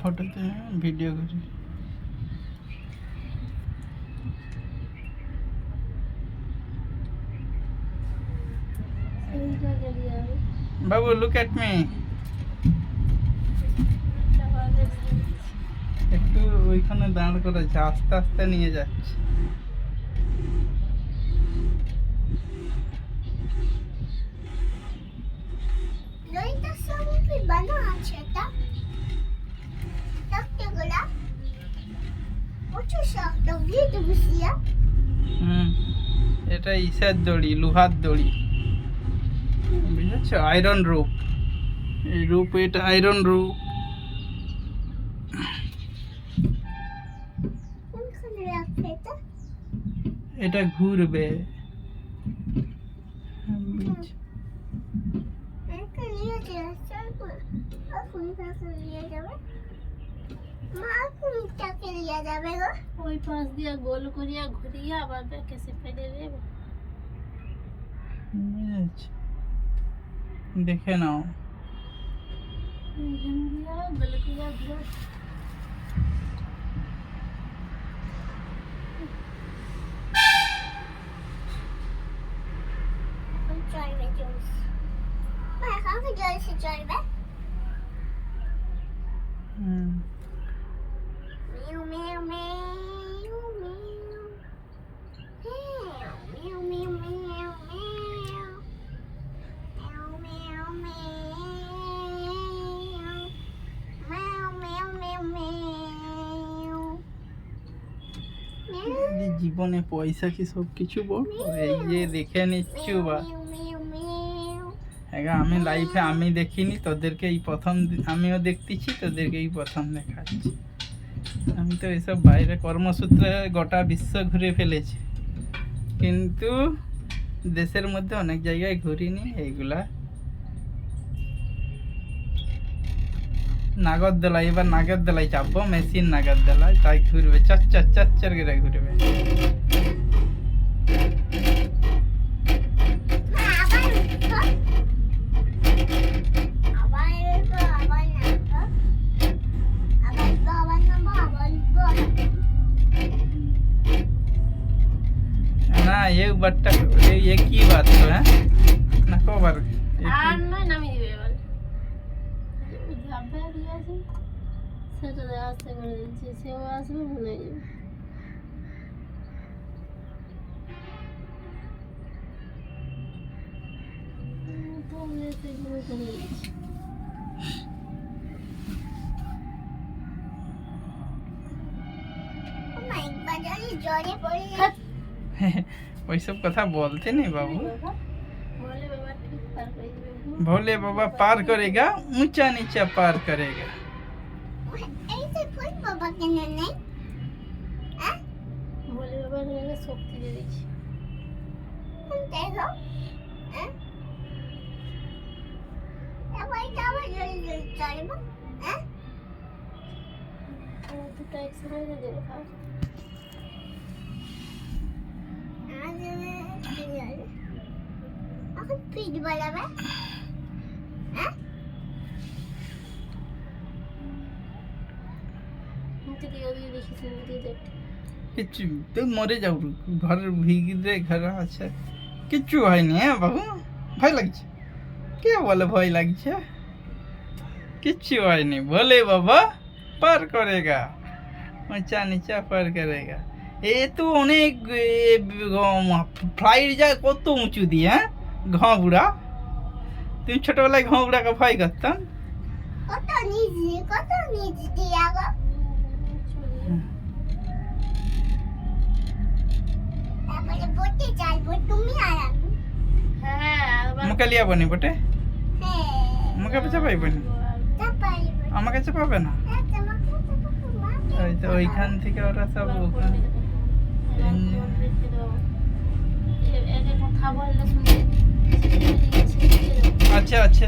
ফটোতে ভিডিও করি। বাবু look at me. একটু ওইখানে দাঁড় করেছে, আস্তে আস্তে নিয়ে যাচ্ছে। এটা ইসের দড়ি, লোহার দড়ি, বুঝেছো? আয়রন রূপ, এই রূপ, এটা আয়রন রূপ। এটা ঘুরবে। ওই পাশ দিয়া গোল করিয়া ঘুরিয়া আবার ব্যাকে চেপে দেবে। দেখে নাও। গোল করিয়া ঘুরে। জীবনে পয়সা কি সব কিছু বল? এই যে দেখে নিচ্ছু বা আমি লাইফে আমি দেখিনি, তোদেরকে এই প্রথম, আমিও দেখতেছি, তোদেরকে এই প্রথম দেখাচ্ছি। আমি তো এসব বাইরে কর্মসূত্রে গোটা বিশ্ব ঘুরে ফেলেছি, কিন্তু দেশের মধ্যে অনেক জায়গায় ঘুরিনি। এইগুলা নাগরদোলায়, এবার নাগরদোলায় চাপবো, মেশিন নাগরদোলায়, তাই ঘুরবে, চাচ্চার চাচ্চার করে ঘুরবে। না एक बट्टा एक ही बात तो है ना, को बार আর নয় নামি দিবে এবার। যাবে দিয়েছে সেটা আস্তে করে দিচ্ছে, সেও আসবে ভুলে যাবে। তো এসে ঘুরে চলে যাচ্ছে। ওইসব কথা বলতে নেই বাবু। भोले बाबा ठीक पार कर देंगे। भोले बाबा पार करेगा, ऊंचा नीचा पार करेगा। भोले बाबा ने शक्ति दे दी। কিচ্ছু তুই মরে যাও, ঘর ভিগরে ঘর আছে, কিচ্ছু হয়নি। হ্যাঁ বাবু, ভয় লাগছে? কে বলে ভয় লাগছে? কিচ্ছু হয়নি, ভোলে বাবা পার করেগা, ऊंचा नीचा পার করেগা। এ তো অনেক ফ্লাইট যায় কত উঁচু দিয়ে। হ্যাঁ, ঘাবুড়া, তুমি ছোটবেলায় ঘাবুড়াকে ভয় করতাম। কত নিচ দিয়া গো। তারপরে বোটে যাইবো তুমি আর আমি। হ্যাঁ, মুখে লিয়া বনি বটে, হ্যাঁ মুখে চাপাই বনি, চাপাইবো। আমাকে চাপাবে না। ওই তো ওইখান থেকে ওরা সব ওখানে। কথা বললে শুনে আচ্ছা আচ্ছা।